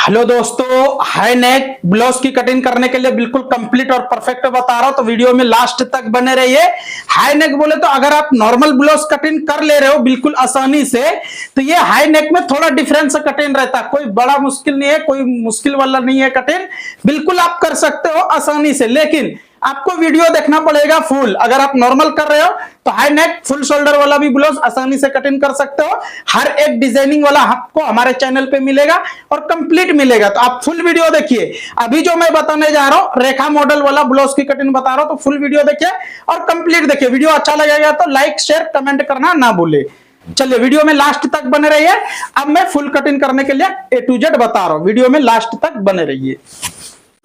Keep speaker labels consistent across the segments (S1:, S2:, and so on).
S1: Hello दोस्तों, high neck blouse की cutting करने के लिए बिल्कुल कंप्लीट और परफेक्ट बता रहा हूं, तो वीडियो में लास्ट तक बने रहिए। हाई नेक बोले तो अगर आप नॉर्मल ब्लाउज कटिंग कर ले रहे हो बिल्कुल आसानी से, तो ये हाई नेक में थोड़ा डिफरेंस कटिंग रहता है। कोई बड़ा मुश्किल नहीं है, कोई मुश्किल वाला नहीं है कटिंग, बिल्कुल आप कर सकते हो आसानी से। लेकिन आपको वीडियो देखना पड़ेगा फुल। अगर आप नॉर्मल कर रहे हो तो हाई नेक फुल शोल्डर वाला भी ब्लाउज आसानी से कटिंग कर सकते हो। हर एक डिजाइनिंग वाला आपको हमारे चैनल पे मिलेगा और कंप्लीट मिलेगा, तो आप फुल वीडियो देखिए। अभी जो मैं बताने जा रहा हूं रेखा मॉडल वाला ब्लाउज की कटिंग बता रहा हूं, तो फुल वीडियो देखिए और कंप्लीट देखिए। वीडियो अच्छा लगेगा तो लाइक शेयर कमेंट करना ना भूले। चलिए वीडियो में लास्ट तक बने रहिए। अब मैं फुल कटिंग करने के लिए A to Z बता रहा हूं, वीडियो में लास्ट तक बने रहिए।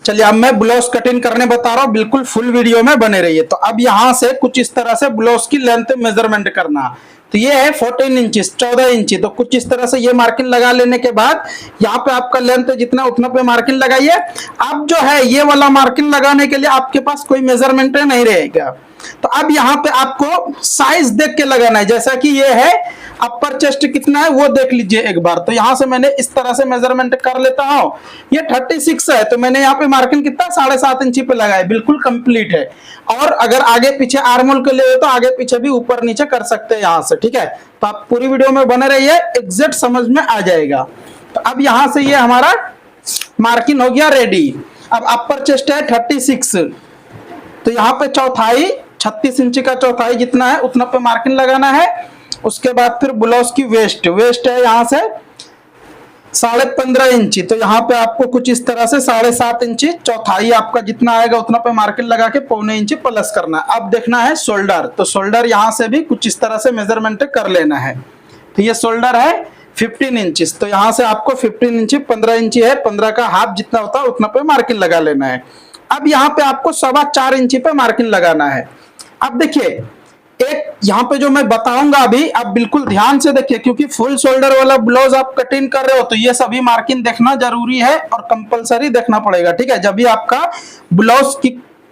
S1: चलिए अब मैं ब्लाउज कटिंग करने बता रहा हूं, बिल्कुल फुल वीडियो में बने रहिए। तो अब यहां से कुछ इस तरह से ब्लाउज की लेंथ मेजरमेंट करना। तो ये है 14 इंच, 14 इंच। तो कुछ इस तरह से ये मार्किंग लगा लेने के बाद यहाँ पे आपका लेंथ जितना उतना पे मार्किंग लगाइए। अब जो है ये वाला मार्किंग लगाने के लिए आपके पास कोई मेजरमेंट नहीं रहेगा, तो अब यहाँ पे आपको साइज देख के लगाना है। जैसा कि ये है अपर चेस्ट कितना है वो देख लीजिए एक बार। तो यहां से मैंने इस तरह से मेजरमेंट कर लेता हूं। ये 36 है, तो मैंने यहाँ पे मार्किंग कितना 7.5 इंची पे लगाया, बिल्कुल कंप्लीट है। और अगर आगे पीछे आर्मोल के लिए तो आगे पीछे भी ऊपर नीचे कर सकते हैं यहां से, ठीक है। तो आप पूरी वीडियो में बने रहिए, एग्जैक्ट समझ में आ जाएगा। तो अब यहां से ये हमारा मार्किंग हो गया रेडी। अब अपर चेस्ट है 36, तो यहाँ पे चौथाई 36 इंच का चौथाई जितना है उतना पे मार्किंग लगाना है। उसके बाद फिर ब्लाउज की वेस्ट है यहाँ से 15.5 इंची, तो यहाँ पे आपको कुछ इस तरह से 7.5 इंची चौथाई आपका जितना आएगा उतना पे मार्किंग लगा के 1.25 इंची प्लस करना है। अब देखना है शोल्डर, तो शोल्डर यहाँ से भी कुछ इस तरह से मेजरमेंट कर लेना है। तो ये शोल्डर है 15 इंच, तो यहाँ से आपको 15 इंची 15 इंची है, 15 का हाफ जितना होता है उतना पे मार्किंग लगा लेना है। अब यहाँ पे आपको 4.25 इंची पे मार्किंग लगाना है। अब देखिए एक यहाँ पे जो मैं बताऊंगा अभी आप बिल्कुल ध्यान से देखिए, क्योंकि फुल शोल्डर वाला ब्लाउज आप कटिंग कर रहे हो तो ये सभी मार्किंग देखना जरूरी है और कंपलसरी देखना पड़ेगा, ठीक है। जब भी आपका ब्लाउज की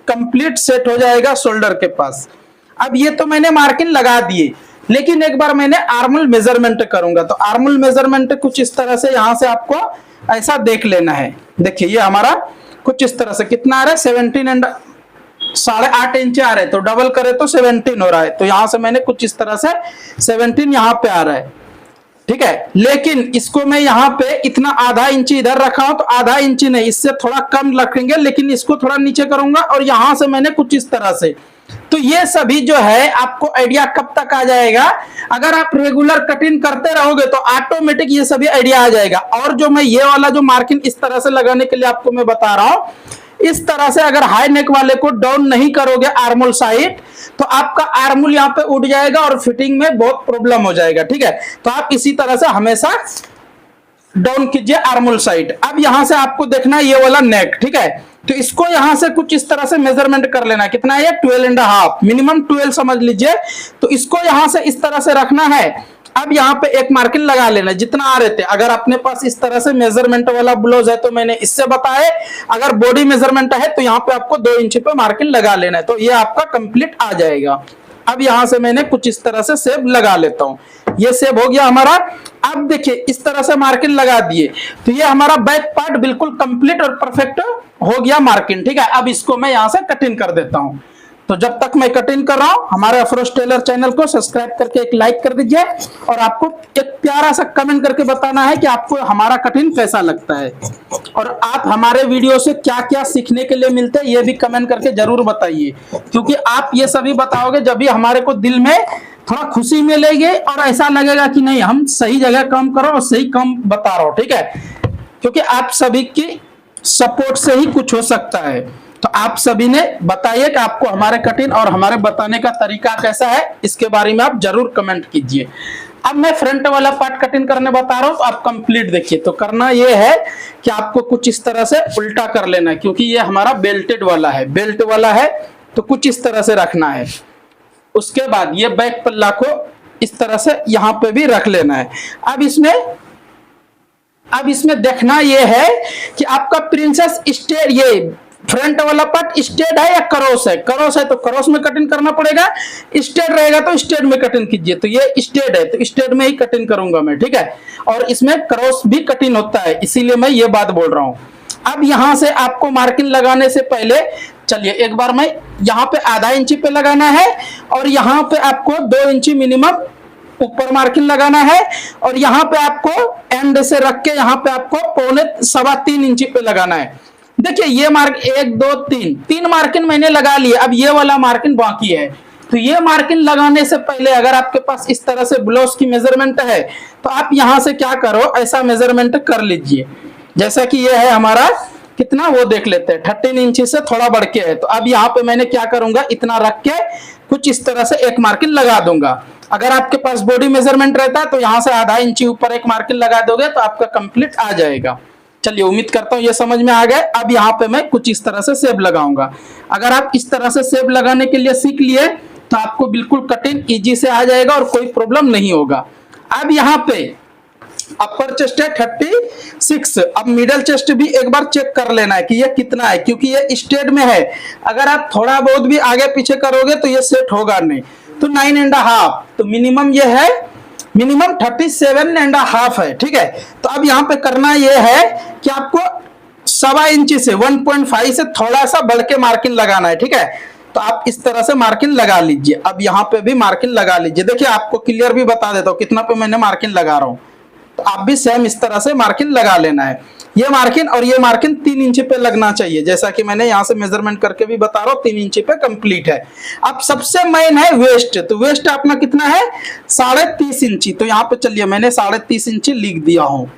S1: कंप्लीट सेट हो जाएगा शोल्डर के पास। अब ये तो मैंने मार्किंग लगा दिए, लेकिन एक बार मैंने आर्मल मेजरमेंट करूंगा। तो आर्मल मेजरमेंट कुछ इस तरह से यहाँ से आपको ऐसा देख लेना है। देखिए ये हमारा कुछ इस तरह से कितना आ रहा है 17 एंड 8.5 इंच आ रहे, तो डबल करे तो 17 हो रहा है। तो यहां से मैंने कुछ इस तरह से 17 यहाँ पे आ रहा है, ठीक है। लेकिन इसको मैं यहाँ पे इतना आधा इंची इधर रखा हूं, तो आधा इंची नहीं, इससे थोड़ा कम रखेंगे, लेकिन इसको थोड़ा नीचे करूंगा और यहां से मैंने कुछ इस तरह से। तो ये सभी जो है आपको आइडिया कब तक आ जाएगा, अगर आप रेगुलर कटिंग करते रहोगे तो ऑटोमेटिक ये सभी आइडिया आ जाएगा। और जो मैं ये वाला जो मार्किंग इस तरह से लगाने के लिए आपको मैं बता रहा हूं, इस तरह से अगर हाई नेक वाले को डाउन नहीं करोगे आर्मोल साइड, तो आपका आर्मोल यहाँ पे उठ जाएगा और फिटिंग में बहुत प्रॉब्लम हो जाएगा, ठीक है। तो आप इसी तरह से हमेशा डाउन कीजिए आर्मोल साइड। अब यहां से आपको देखना है ये वाला नेक, ठीक है। तो इसको यहां से कुछ इस तरह से मेजरमेंट कर लेना है। कितना है ये 12.5, मिनिमम 12 समझ लीजिए। तो इसको यहां से इस तरह से रखना है। अब यहाँ पे एक मार्किंग लगा लेना जितना आ रहे थे। अगर अपने पास इस तरह से मेजरमेंट वाला ब्लाउज है तो मैंने इससे बताए, अगर बॉडी मेजरमेंट है तो यहाँ पे आपको 2 इंच पे मार्किंग लगा लेना है, तो ये आपका कंप्लीट आ जाएगा। अब यहां से मैंने कुछ इस तरह से सेब लगा लेता हूं। ये सेब हो गया हमारा। अब देखिए इस तरह से मार्किंग लगा दिए, तो ये हमारा बैक पार्ट बिल्कुल कंप्लीट और परफेक्ट हो गया मार्किंग, ठीक है। अब इसको मैं यहां से कटिंग कर देता हूं। तो जब तक मैं कटिंग कर रहा हूं हमारे अफरोज टेलर चैनल को सब्सक्राइब करके एक लाइक कर दीजिए, और आपको एक प्यारा सा कमेंट करके बताना है कि आपको हमारा कटिंग कैसा लगता है, और आप हमारे वीडियो से क्या क्या सीखने के लिए मिलते हैं ये भी कमेंट करके जरूर बताइए। क्योंकि आप ये सभी बताओगे जब भी हमारे को दिल में थोड़ा खुशी मिलेगी और ऐसा लगेगा कि नहीं हम सही जगह काम करो और सही काम बता रहा हूं, ठीक है। क्योंकि आप सभी की सपोर्ट से ही कुछ हो सकता है। तो आप सभी ने बताइए कि आपको हमारे कटिंग और हमारे बताने का तरीका कैसा है, इसके बारे में आप जरूर कमेंट कीजिए। अब मैं फ्रंट वाला पार्ट कटिंग करने बता रहा हूं, तो आप कंप्लीट देखिए। तो करना ये है कि आपको कुछ इस तरह से उल्टा कर लेना है, क्योंकि ये हमारा बेल्टेड वाला है, बेल्ट वाला है, तो कुछ इस तरह से रखना है। उसके बाद ये बैक पल्ला को इस तरह से यहाँ पे भी रख लेना है। अब इसमें देखना ये है कि आपका प्रिंसेस स्टेट ये फ्रंट वाला पार्ट स्ट्रेट है या क्रॉस है, क्रॉस है तो क्रॉस में कटिंग करना पड़ेगा, स्ट्रेट रहेगा तो स्ट्रेट में कटिंग कीजिए। तो ये स्ट्रेट है तो स्ट्रेट में ही कटिंग करूंगा मैं, ठीक है। और इसमें क्रॉस भी कटिंग होता है, इसीलिए मैं ये बात बोल रहा हूं। अब यहां से आपको मार्किंग लगाने से पहले चलिए एक बार मैं यहाँ पे आधा इंची पे लगाना है और यहाँ पे आपको 2 इंची मिनिमम ऊपर मार्किंग लगाना है और यहाँ पे आपको एंड से रख के यहाँ पे आपको 2.25 इंची पे लगाना है। देखिए ये मार्क 1 2 3 मार्किंग मैंने लगा लिए, अब ये वाला मार्किंग बाकी है। तो ये मार्किंग लगाने से पहले अगर आपके पास इस तरह से ब्लाउज की मेजरमेंट है तो आप यहां से क्या करो, ऐसा मेजरमेंट कर लीजिए। जैसा कि ये है हमारा कितना वो देख लेते हैं, 13 इंची से थोड़ा बढ़ के है। तो अब यहाँ पे मैंने क्या करूंगा, इतना रख के कुछ इस तरह से एक मार्किंग लगा दूंगा। अगर आपके पास बॉडी मेजरमेंट रहता है तो यहाँ से आधा इंची ऊपर एक मार्किंग लगा दोगे तो आपका कंप्लीट आ जाएगा। चलिए उम्मीद करता हूँ ये समझ में आ गए। अब यहाँ पे मैं कुछ इस तरह से शेप लगाऊंगा। अगर आप इस तरह से शेप लगाने के लिए सीख लिए तो आपको बिल्कुल कटिंग इजी से आ जाएगा और कोई प्रॉब्लम नहीं होगा। अब यहाँ पे अपर चेस्ट है 36, अब मिडल चेस्ट भी एक बार चेक कर लेना है कि ये कितना है, क्योंकि ये स्ट्रेट में है। अगर आप थोड़ा बहुत भी आगे पीछे करोगे तो ये सेट होगा नहीं। तो 9.5, तो मिनिमम ये है, मिनिमम 37.5 है, ठीक है। तो अब यहाँ पे करना ये है कि आपको 1.25 इंची से 1.5 से थोड़ा सा बढ़ के मार्किंग लगाना है, ठीक है। तो आप इस तरह से मार्किंग लगा लीजिए। अब यहाँ पे भी मार्किंग लगा लीजिए। देखिए आपको क्लियर भी बता देता हूँ कितना पे मैंने मार्किंग लगा रहा हूँ। तो आप भी सेम इस तरह से मार्किंग लगा लेना है। ये मार्किंग और ये मार्किंग 3 इंची पे लगना चाहिए, जैसा कि मैंने यहाँ से मेजरमेंट करके भी बता रहा हूँ, 3 इंची पे कंप्लीट है। अब सबसे मेन है वेस्ट। तो वेस्ट अपना कितना है, 30.5 इंची। तो यहाँ पे चलिए मैंने 30.5 इंची लिख दिया हूँ।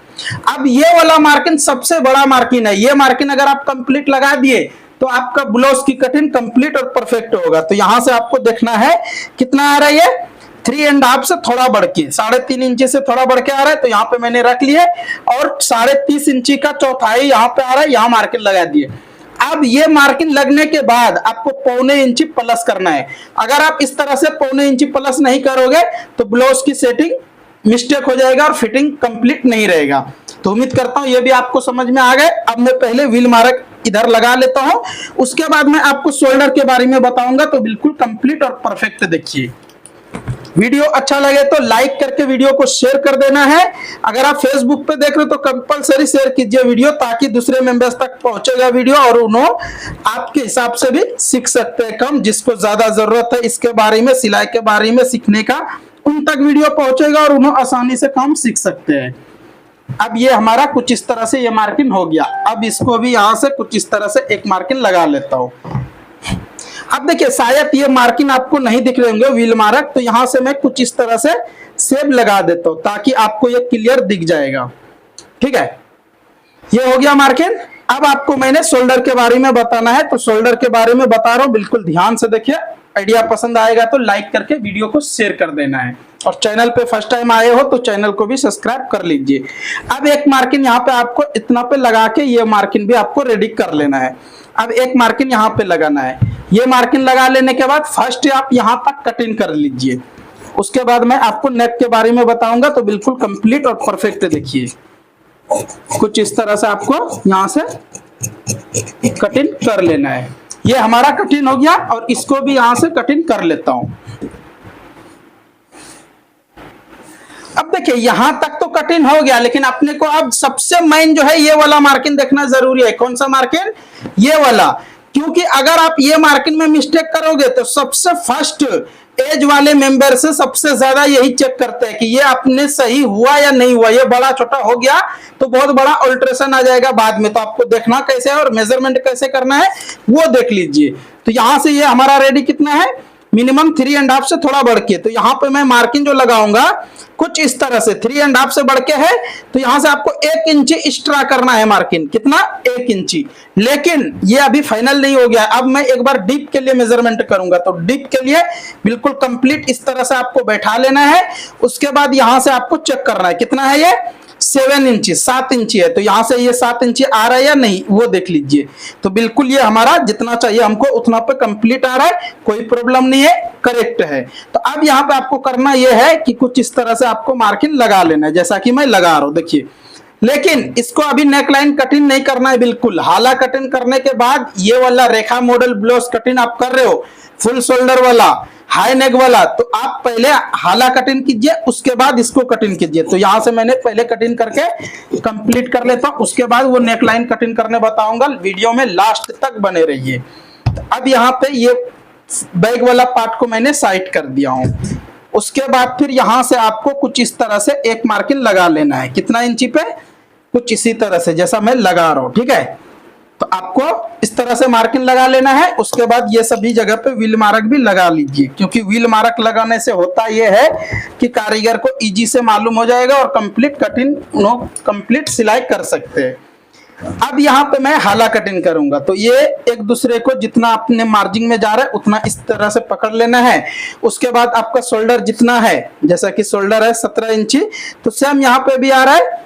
S1: अब ये वाला मार्किंग सबसे बड़ा मार्किंग है। ये मार्किंग अगर आप कंप्लीट लगा दिए तो आपका ब्लाउज की कटिंग कंप्लीट और परफेक्ट होगा। तो यहाँ से आपको देखना है कितना आ रहा है, ये 3.5 से थोड़ा बढ़ के 3.5 इंची से थोड़ा बढ़ के आ रहा है। तो यहाँ पे मैंने रख लिए और 30.5 इंची का चौथाई यहाँ पे आ रहा है, यहाँ मार्किंग लगा दिए। अब ये मार्किंग लगने के बाद आपको 0.25 इंची प्लस करना है। अगर आप इस तरह से 0.25 इंची प्लस नहीं करोगे तो ब्लाउज की सेटिंग मिस्टेक हो जाएगा और फिटिंग कंप्लीट नहीं रहेगा। तो उम्मीद करता हूं ये भी आपको समझ में आ गए। अब मैं पहले व्हील मार्क इधर लगा लेता हूं, उसके बाद मैं आपको शोल्डर के बारे में बताऊंगा। तो बिल्कुल कंप्लीट और परफेक्ट देखिए। वीडियो अच्छा लगे तो लाइक करके वीडियो को शेयर कर देना है। अगर आप फेसबुक पे देख रहे हो तो कंपलसरी शेयर कीजिए वीडियो, ताकि दूसरे मेंबर्स तक पहुंचेगा वीडियो और उन्होंने आपके हिसाब से भी सीख सकते हैं कम। जिसको ज्यादा जरूरत है इसके बारे में, सिलाई के बारे में सीखने का, उन तक वीडियो पहुंचेगा और उन्हें आसानी से काम सीख सकते हैं। अब ये हमारा कुछ इस तरह से ये मार्किंग हो गया। अब इसको भी यहां से कुछ इस तरह से एक मार्किंग लगा लेता हूं। अब देखिए शायद ये मार्किंग आपको नहीं दिख रहे होंगे व्हील मार्क, तो यहां से मैं कुछ इस तरह से शेप लगा देता हूं ताकि आपको ये क्लियर दिख जाएगा, ठीक है। ये हो गया मार्किंग। अब आपको मैंने शोल्डर के बारे में बताना है, तो शोल्डर के बारे में बता रहा हूं, बिल्कुल ध्यान से देखिए। आइडिया पसंद आएगा तो लाइक करके वीडियो को शेयर कर देना है, और चैनल पे फर्स्ट टाइम आए हो तो चैनल को भी सब्सक्राइब कर लीजिए। अब एक मार्किंग यहाँ पे आपको इतना पे लगा के ये मार्किंग भी आपको रेडी कर लेना है। अब एक मार्किंग यहाँ पे लगाना है। ये मार्किंग लगा लेने के बाद फर्स्ट आप यहाँ तक कटिंग कर लीजिए। उसके बाद मैं आपको नेक के बारे में बताऊंगा। तो बिल्कुल कंप्लीट और परफेक्ट देखिए, कुछ इस तरह से आपको यहाँ से कटिंग कर लेना है। ये हमारा कटिंग हो गया और इसको भी यहां से कटिंग कर लेता हूं। अब देखिए यहां तक तो कटिंग हो गया, लेकिन अपने को अब सबसे मेन जो है ये वाला मार्किंग देखना जरूरी है। कौन सा मार्किंग, ये वाला। क्योंकि अगर आप ये मार्किंग में मिस्टेक करोगे तो सबसे फर्स्ट एज वाले मेंबर से सबसे ज्यादा यही चेक करते हैं कि ये अपने सही हुआ या नहीं हुआ। ये बड़ा छोटा हो गया तो बहुत बड़ा अल्ट्रेशन आ जाएगा बाद में। तो आपको देखना कैसे है और मेजरमेंट कैसे करना है वो देख लीजिए। तो यहां से ये हमारा रेडी कितना है, मिनिमम 3.5 से थोड़ा बढ़ के। तो यहाँ पे मैं मार्किंग जो लगाऊंगा कुछ इस तरह से 3.5 से बढ़ के है। तो यहां से आपको 1 इंची एक्स्ट्रा करना है मार्किंग, कितना, 1 इंची। लेकिन ये अभी फाइनल नहीं हो गया। अब मैं एक बार डीप के लिए मेजरमेंट करूंगा। तो डीप के लिए बिल्कुल कंप्लीट इस तरह से आपको बैठा लेना है। उसके बाद यहां से आपको चेक करना है कितना है, ये 7 इंची, 7 इंची है। तो यहां से ये 7 इंची आ रहा है या नहीं वो देख लीजिए। तो बिल्कुल ये हमारा जितना चाहिए हमको उतना पे कंप्लीट आ रहा है, कोई प्रॉब्लम नहीं है, करेक्ट है। तो अब यहाँ पे आपको करना ये है कि कुछ इस तरह से आपको मार्किंग लगा लेना है, जैसा कि मैं लगा रहा हूं। देखिए लेकिन इसको अभी नेक लाइन कटिंग नहीं करना है बिल्कुल। हाला कटिंग करने के बाद ये वाला रेखा मॉडल ब्लाउज कटिंग आप कर रहे हो, फुल शोल्डर वाला, हाई नेक वाला, तो आप पहले हाला कटिंग कीजिए, उसके बाद इसको कटिंग कीजिए। तो यहां से मैंने पहले कटिंग करके कंप्लीट कर लेता हूं, उसके बाद वो नेक लाइन कटिंग करने बताऊंगा। वीडियो में लास्ट तक बने रहिए। तो अब यहाँ पे ये बैक वाला पार्ट को मैंने साइड कर दिया हूं। उसके बाद फिर यहां से आपको कुछ इस तरह से एक मार्किंग लगा लेना है। कितना इंची पे? कुछ इसी तरह से जैसा मैं लगा रहा हूं, ठीक है। तो आपको इस तरह से मार्किंग लगा लेना है। उसके बाद ये सभी जगह पे व्हील मार्क भी लगा लीजिए, क्योंकि व्हील मार्क लगाने से होता ये है कि कारीगर को इजी से मालूम हो जाएगा और कंप्लीट कटिंग कंप्लीट सिलाई कर सकते हैं। अब यहाँ पे मैं हाला कटिंग करूंगा, तो ये एक दूसरे को जितना अपने मार्जिन में जा रहा है उतना इस तरह से पकड़ लेना है। उसके बाद आपका शोल्डर जितना है, जैसा कि शोल्डर है 17 इंची, तो सेम यहाँ पे भी आ रहा है।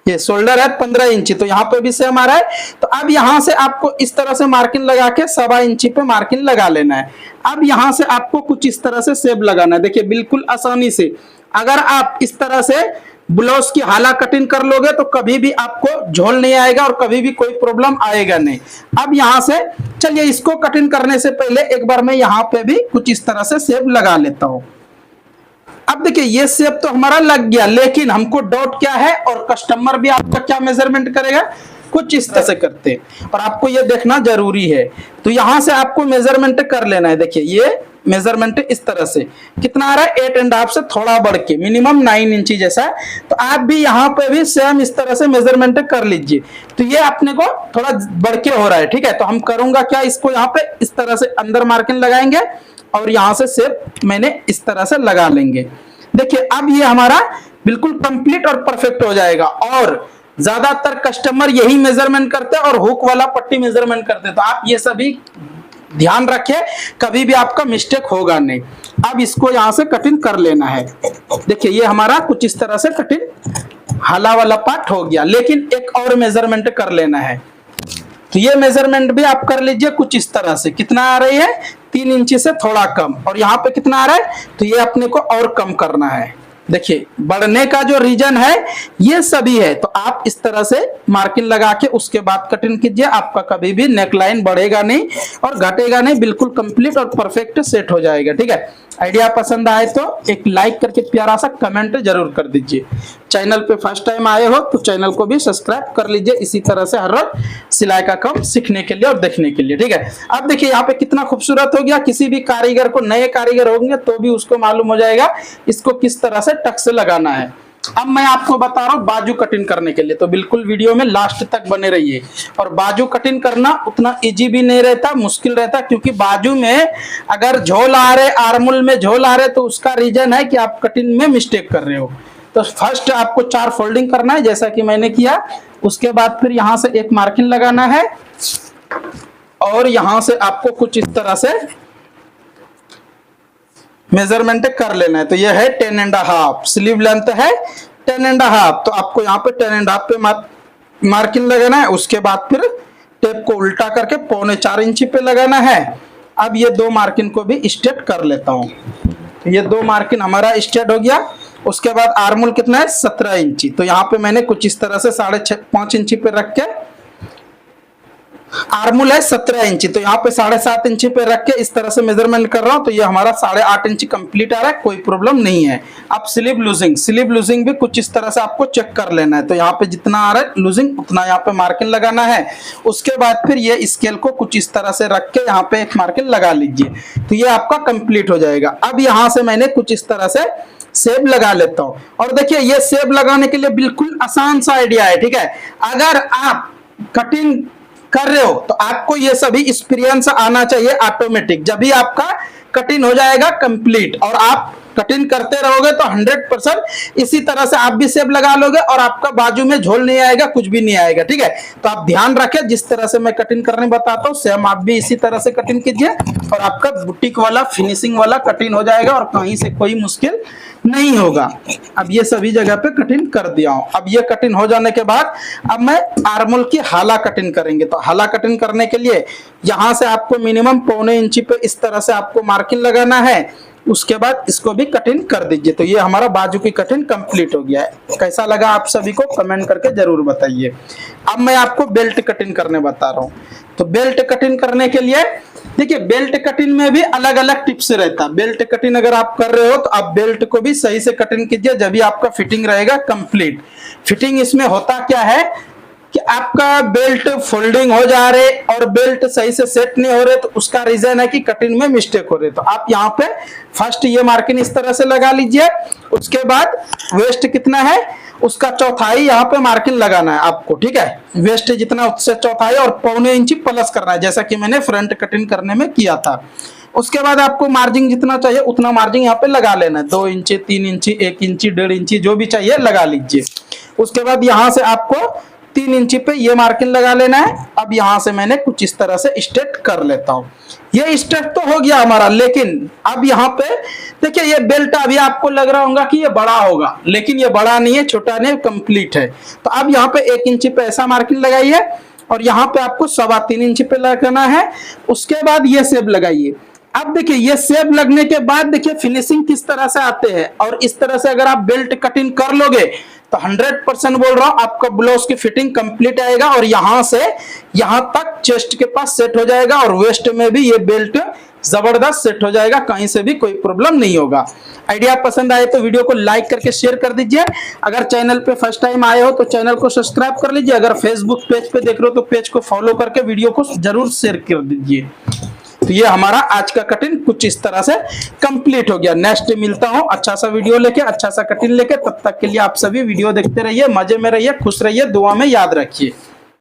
S1: ये शोल्डर है 15 इंची, तो यहाँ पे भी सेम आ रहा है। तो अब यहाँ से आपको इस तरह से मार्किंग लगा के 1.25 इंची पे मार्किंग लगा लेना है। अब यहाँ से आपको कुछ इस तरह से शेप लगाना है। देखिए बिल्कुल आसानी से, अगर आप इस तरह से ब्लाउज की हाला कटिंग कर लोगे तो कभी भी आपको झोल नहीं आएगा और कभी भी कोई प्रॉब्लम आएगा नहीं। अब यहाँ से चलिए, इसको कटिंग करने से पहले एक बार मैं यहाँ पे भी कुछ इस तरह से शेप लगा लेता हूँ। अब देखिए ये शेप तो हमारा लग गया, लेकिन हमको डाउट क्या है और कस्टमर भी आपका क्या मेजरमेंट करेगा, कुछ इस तरह से करते हैं और आपको ये देखना जरूरी है। तो यहां से आपको मेजरमेंट कर लेना है। देखिए ये मेजरमेंट इस तरह से कितना आ रहा है, 8.5 से थोड़ा बढ़ के मिनिमम 9 इंची जैसा है। तो आप भी यहाँ पे भी सेम इस तरह से मेजरमेंट कर लीजिए। तो ये अपने को थोड़ा बढ़ के हो रहा है, ठीक है। तो हम करूंगा क्या, इसको यहाँ पे इस तरह से अंदर मार्किंग लगाएंगे और यहां से शेप मैंने इस तरह से लगा लेंगे। देखिए अब ये हमारा बिल्कुल कंप्लीट और परफेक्ट हो जाएगा। और ज्यादातर कस्टमर यही मेजरमेंट करते हैं और हुक वाला पट्टी मेजरमेंट करते हैं। तो आप ये सभी ध्यान रखें, कभी भी आपका मिस्टेक होगा नहीं। अब इसको यहां से कटिंग कर लेना है। देखिए ये हमारा कुछ इस तरह से कटिंग हाला वाला पार्ट हो गया, लेकिन एक और मेजरमेंट कर लेना है। तो ये मेजरमेंट भी आप कर लीजिए कुछ इस तरह से। कितना आ रही है, 3 इंची से थोड़ा कम। और यहाँ पे कितना आ रहा है, तो ये अपने को और कम करना है। देखिए बढ़ने का जो रीजन है ये सभी है। तो आप इस तरह से मार्किंग लगा के उसके बाद कटिंग कीजिए। आपका कभी भी नेक लाइन बढ़ेगा नहीं और घटेगा नहीं, बिल्कुल कंप्लीट और परफेक्ट सेट हो जाएगा, ठीक है। आइडिया पसंद आए तो एक लाइक करके प्यारा सा कमेंट जरूर कर दीजिए। चैनल पे फर्स्ट टाइम आए हो तो चैनल को भी सब्सक्राइब कर लीजिए, इसी तरह से हर रोज सिलाई का काम सीखने के लिए और देखने के लिए, ठीक है। अब देखिए यहाँ पे कितना खूबसूरत हो गया। किसी भी कारीगर को, नए कारीगर होंगे तो भी उसको मालूम हो जाएगा इसको किस तरह से टक से लगाना है। अब मैं आपको बता रहा हूँ बाजू कटिंग करने के लिए, तो बिल्कुल वीडियो में लास्ट तक बने रहिए। और बाजू कटिंग करना उतना इजी भी नहीं रहता, मुश्किल रहता, क्योंकि बाजू में अगर झोल आ रहे, आर्मुल में झोल आ रहे, तो उसका रीजन है कि आप कटिंग में मिस्टेक कर रहे हो। तो फर्स्ट आपको 4 फोल्डिंग करना है, जैसा कि मैंने किया। उसके बाद फिर यहाँ से एक मार्किंग लगाना है और यहाँ से आपको कुछ इस तरह से मेजरमेंट कर लेना है। तो ये है 10.5, स्लीव लेंथ है 10.5। तो आपको यहाँ पे 10.5 पे मार्किंग लगाना है। उसके बाद फिर टेप को उल्टा करके 3.25 इंची पे लगाना है। अब ये 2 मार्किंग को भी स्ट्रेट कर लेता हूँ। तो ये 2 मार्किंग हमारा स्ट्रेट हो गया। उसके बाद आर्मुल कितना है, 17 इंची। तो यहाँ पे मैंने कुछ इस तरह से 5.5 इंची पे रख के, आर्मुल है 17 इंची, तो यहाँ पे 7.5 इंची पे रख के इस तरह से मेजरमेंट कर रहा हूँ। तो ये हमारा 8.5 इंची कंप्लीट आ रहा है, कोई प्रॉब्लम नहीं है। अब स्लीव लूजिंग भी कुछ इस तरह से आपको चेक कर लेना है। तो यहाँ पे जितना आ रहा है लूजिंग उतना यहाँ पे मार्किंग लगाना है। उसके बाद फिर ये स्केल को कुछ इस तरह से रख के यहाँ पे एक मार्किंग लगा लीजिए। तो ये आपका कंप्लीट हो जाएगा। अब यहाँ से मैंने कुछ इस तरह से सेब लगा लेता हूँ। और देखिए ये सेब लगाने के लिए बिल्कुल आसान सा आइडिया है, ठीक है। अगर आप कटिंग कर रहे हो तो आपको ये सभी एक्सपीरियंस आना चाहिए ऑटोमेटिक, जब भी आपका कटिंग हो जाएगा कंप्लीट। और आप कटिंग करते रहोगे तो 100% इसी तरह से आप भी शेप लगा लोगे और आपका बाजू में झोल नहीं आएगा, कुछ भी नहीं आएगा, ठीक है। तो आप ध्यान रखें, जिस तरह से मैं कटिंग करने बताता हूँ सेम आप भी इसी तरह से कटिंग कीजिए और आपका बुटीक वाला फिनिशिंग वाला कटिंग हो जाएगा और कहीं से कोई मुश्किल नहीं होगा। अब ये सभी जगह पे कटिंग कर दिया हूं। अब ये कटिंग हो जाने के बाद अब मैं आर्मुल की हाला कटिंग करेंगे। तो हाला कटिंग करने के लिए यहां से आपको मिनिमम 3.25 इंची पे इस तरह से आपको मार्किंग लगाना है। उसके बाद इसको भी कटिंग कर दीजिए। तो ये हमारा बाजू की कटिंग कंप्लीट हो गया है। कैसा लगा आप सभी को कमेंट करके जरूर बताइए। अब मैं आपको बेल्ट कटिंग करने बता रहा हूँ। तो बेल्ट कटिंग करने के लिए देखिए, बेल्ट कटिंग में भी अलग अलग टिप्स रहता है। बेल्ट कटिंग अगर आप कर रहे हो तो आप बेल्ट को भी सही से कटिंग कीजिए, जब भी आपका फिटिंग रहेगा कंप्लीट। फिटिंग इसमें होता क्या है कि आपका बेल्ट फोल्डिंग हो जा रहे और बेल्ट सही से सेट नहीं हो रहे, तो उसका रीजन है कि कटिंग में मिस्टेक हो रही है। तो आप यहाँ पे फर्स्ट ये मार्किंग इस तरह से लगा लीजिए। उसके बाद वेस्ट कितना है उसका चौथाई यहाँ पे मार्किंग लगाना है आपको, ठीक है। वेस्ट जितना उससे चौथाई और 1.25 इंची प्लस करना है, जैसा कि मैंने फ्रंट कटिंग करने में किया था। उसके बाद आपको मार्जिन जितना चाहिए उतना मार्जिन यहाँ पे लगा लेना है। 2 इंची, 3 इंची, 1 इंची, 1.5 इंची, जो भी चाहिए लगा लीजिए। उसके बाद यहाँ से आपको 3 इंची पे ये मार्किंग लगा लेना है। अब यहाँ से मैंने कुछ इस तरह से स्ट्रेट कर लेता हूँ। ये स्ट्रेट तो हो गया हमारा, लेकिन अब यहाँ पे देखिए ये बेल्ट अभी आपको लग रहा होगा कि ये बड़ा होगा, लेकिन ये बड़ा नहीं है, छोटा नहीं, कंप्लीट है। तो अब यहाँ पे 1 इंची पे ऐसा मार्किंग लगाइए और यहाँ पे आपको 3.25 इंची पे लगाना है। उसके बाद ये सेब लगाइए। अब देखिए ये सेब लगने के बाद देखिए फिनिशिंग किस तरह से आते हैं। और इस तरह से अगर आप बेल्ट कटिंग कर लोगे तो 100% बोल रहा हूं आपका ब्लाउज की फिटिंग कंप्लीट आएगा और यहां से यहां तक चेस्ट के पास सेट हो जाएगा और वेस्ट में भी ये बेल्ट जबरदस्त सेट हो जाएगा, कहीं से भी कोई प्रॉब्लम नहीं होगा। आइडिया पसंद आए तो वीडियो को लाइक करके शेयर कर दीजिए। अगर चैनल पे फर्स्ट टाइम आए हो तो चैनल को सब्सक्राइब कर लीजिए। अगर फेसबुक पेज पे देख रहे हो तो पेज को फॉलो करके वीडियो को जरूर शेयर कर दीजिए। तो ये हमारा आज का कटिंग कुछ इस तरह से कंप्लीट हो गया। नेक्स्ट मिलता हूं अच्छा सा वीडियो लेके, अच्छा सा कटिंग लेके। तब तक के लिए आप सभी वीडियो देखते रहिए, मजे में रहिए, खुश रहिए, दुआ में याद रखिए।